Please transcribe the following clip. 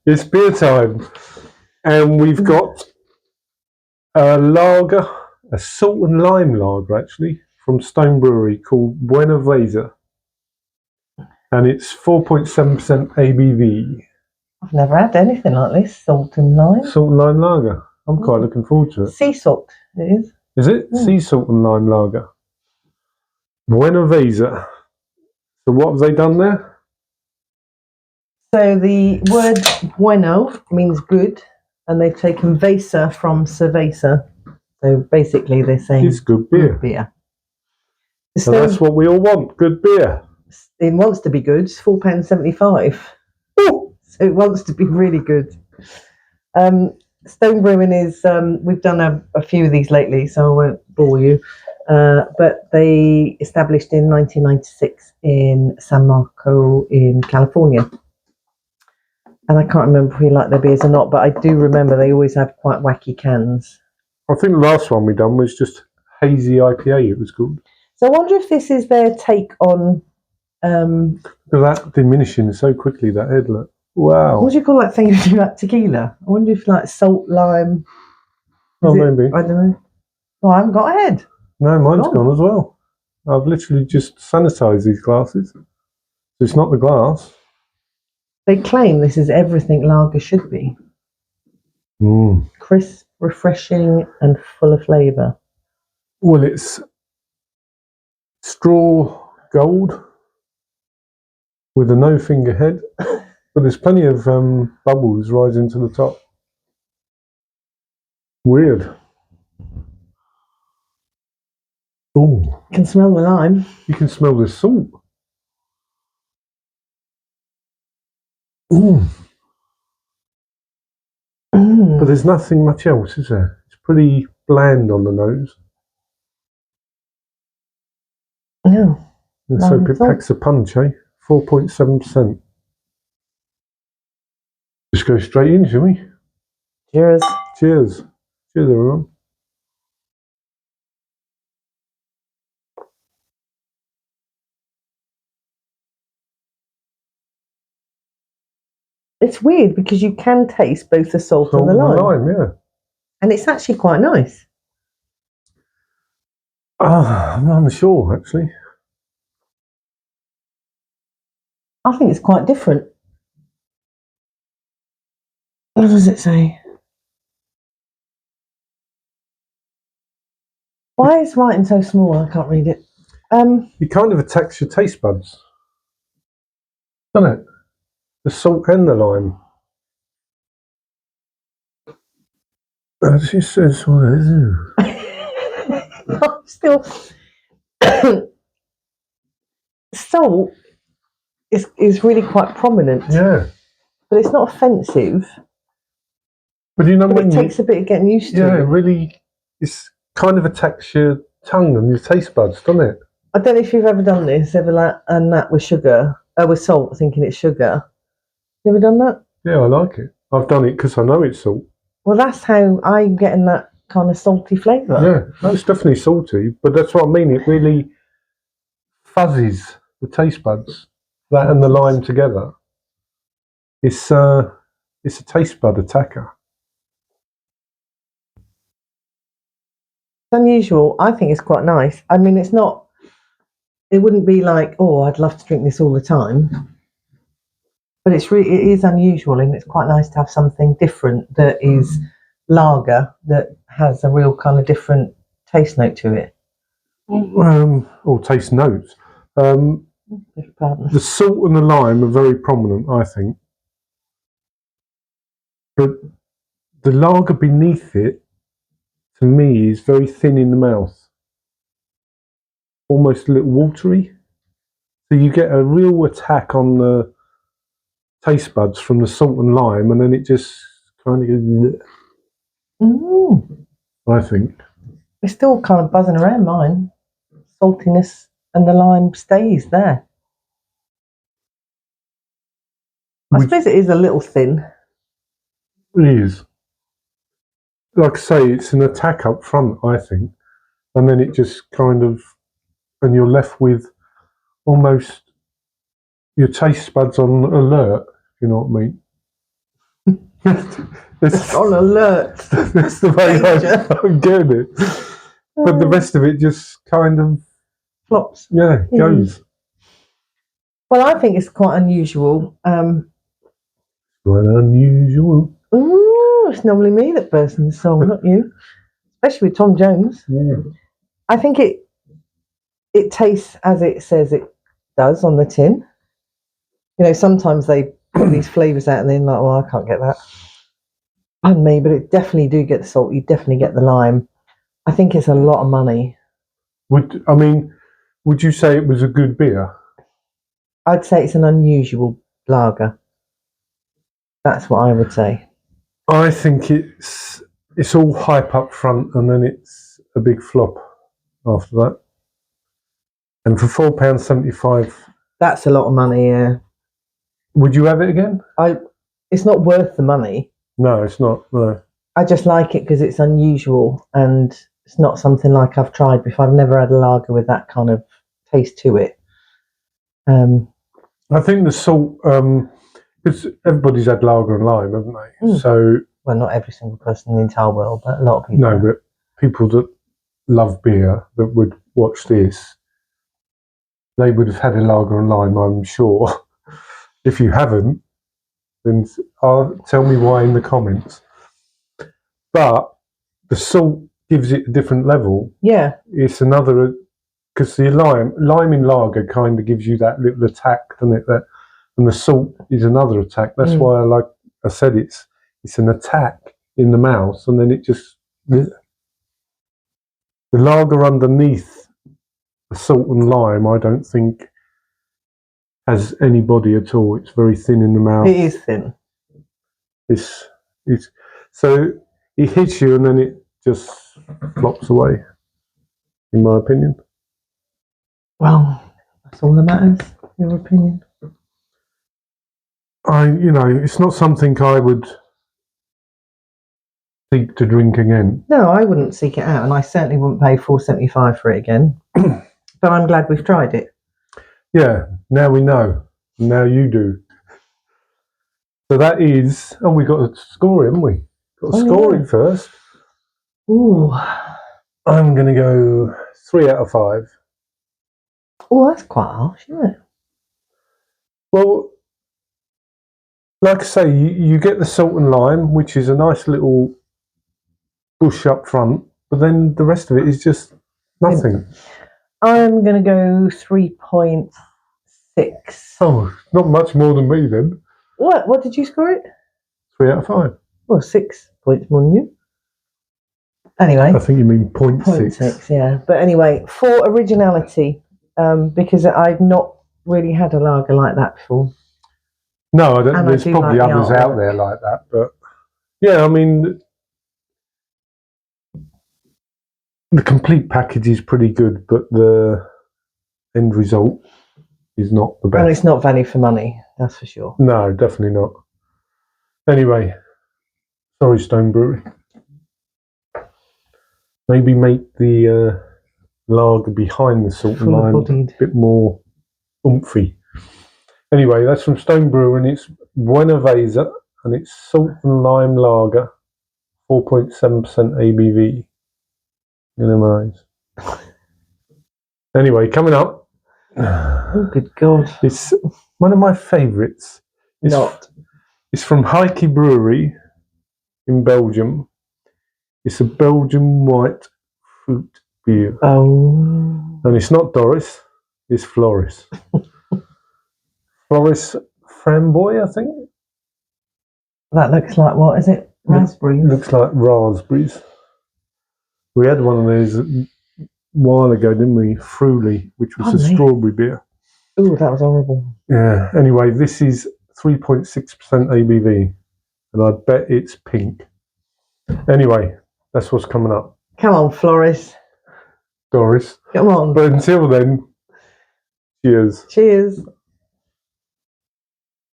It's beer time, and we've got a lager, a salt and lime lager actually, from Stone Brewery called Buenaveza, and it's 4.7% ABV. I've never had anything like this, salt and lime. Salt and lime lager. I'm quite looking forward to it. Sea salt, it is. Is it? Sea salt and lime lager. Buenaveza. So what have they done there? So the word bueno means good, and they've taken vesa from cerveza. So basically they're saying it's good beer. So that's what we all want, good beer. It wants to be good. It's £4.75. So it wants to be really good. Stone Brewing is, we've done a few of these lately, so I won't bore you. But they established in 1996 in San Marco in California. And I can't remember if we like their beers or not, but I do remember they always have quite wacky cans. I think the last one we done was just hazy IPA, it was called. So I wonder if this is their take on... that diminishing so quickly, that head look. Wow. What do you call that thing you do like tequila? I wonder if like salt, lime... Maybe. I don't know. Oh, I haven't got a head. No, mine's gone as well. I've literally just sanitised these glasses. It's not the glass. They claim this is everything lager should be. Crisp, refreshing, and full of flavour. Well, it's straw gold with a no-finger head, but there's plenty of bubbles rising to the top. Weird. Oh, you can smell the lime. You can smell the salt. But there's nothing much else, is there? It's pretty bland on the nose. No. And so it packs a punch, eh? 4.7%. Just go straight in, shall we? Cheers. Cheers. Cheers, everyone. It's weird because you can taste both the salt and the lime. Yeah. And it's actually quite nice. I'm not sure, actually. I think it's quite different. What does it say? Why is writing so small? I can't read it. It kind of attacks your taste buds, doesn't it? The salt and the lime. It just says what it is. Still, salt is really quite prominent. Yeah. But it's not offensive. But you know when it takes a bit of getting used to. Yeah, it really, it's kind of attacks your tongue and your taste buds, doesn't it? I don't know if you've ever done this, and that with sugar, with salt, thinking it's sugar. You ever done that? Yeah, I like it. I've done it because I know it's salt. Well, that's how I'm getting that kind of salty flavour. Yeah, that's definitely salty, but that's what I mean. It really fuzzies the taste buds, that and the lime together. It's a taste bud attacker. It's unusual. I think it's quite nice. I mean, it's not. It wouldn't be like, oh, I'd love to drink this all the time. But it is unusual, and it's quite nice to have something different that is lager that has a real kind of different taste note to it. Or taste notes. The salt and the lime are very prominent, I think. But the lager beneath it, to me, is very thin in the mouth. Almost a little watery. So you get a real attack on the taste buds from the salt and lime, and then it just kind of goes, I think. It's still kind of buzzing around mine. Saltiness and the lime stays there. I suppose it is a little thin. It is. Like I say, it's an attack up front, I think. And then it just kind of, and you're left with almost your taste buds on alert, if you know what I mean. It's on alert. that's the way Danger. I'm getting it. But the rest of it just kind of Flops. goes. Well, I think it's quite unusual. Quite unusual. Ooh, it's normally me that bursts in the song, not you. Especially with Tom Jones. Yeah. I think it tastes as it says it does on the tin. You know, sometimes they put these flavours out and then like, well, I can't get that. And me, but it definitely do get the salt. You definitely get the lime. I think it's a lot of money. Would you say it was a good beer? I'd say it's an unusual lager. That's what I would say. I think it's all hype up front and then it's a big flop after that. And for £4.75, That's a lot of money, yeah. would you have it again? It's not worth the money. No, it's not. No. I just like it because it's unusual and it's not something like I've tried before. I've never had a lager with that kind of taste to it. I think the salt, because everybody's had lager and lime, haven't they? Mm. So, well, not every single person in the entire world, but a lot of people. No, but people that love beer that would watch this, they would have had a lager and lime, I'm sure. If you haven't, then tell me why in the comments. But the salt gives it a different level. Yeah. It's another, because the lime in lager kind of gives you that little attack, doesn't it? And the salt is another attack. That's why I said it's an attack in the mouth, and then it just, the lager underneath the salt and lime, I don't think has any body at all. It's very thin in the mouth. It is thin. It's so it hits you and then it just flops away, in my opinion. Well, that's all that matters. Your opinion. It's not something I would seek to drink again. No, I wouldn't seek it out, and I certainly wouldn't pay $4.75 for it again. But I'm glad we've tried it. Yeah, now we know. Now you do. So that is. Oh, we got to score it, haven't we? Got to score it first. Ooh. I'm going to go 3 out of 5. Oh, that's quite harsh, isn't it? Well, like I say, you get the salt and lime, which is a nice little bush up front, but then the rest of it is just nothing. I'm going to go 3.6. Oh, not much more than me then. What did you score it? 3 out of 5. Well, 6 points more than you. Anyway. I think you mean 0.6. 0.6, yeah. But anyway, for originality, because I've not really had a lager like that before. No, I don't. There's probably like others out there like that, but yeah, I mean, the complete package is pretty good, but the end result is not the best. And it's not value for money, that's for sure. No, definitely not. Anyway, sorry, Stone Brewing. Maybe make the lager behind the salt and lime a bit more oomphy. Anyway, that's from Stone Brewing. It's Buenaveza, and it's salt and lime lager, 4.7% ABV. Minimize. Anyway, coming up. Oh, good God! It's one of my favourites. It's from Heike Brewery in Belgium. It's a Belgian white fruit beer. Oh. And it's not Doris. It's Floris. Floris Framboy, I think. That looks like, what is it? Raspberries? Looks like raspberries. We had one of these a while ago, didn't we? Fruly, which was a strawberry beer. Oh, that was horrible. Yeah. Anyway, this is 3.6% ABV, and I bet it's pink. Anyway, that's what's coming up. Come on, Floris. Doris. Come on. But until then, cheers. Cheers.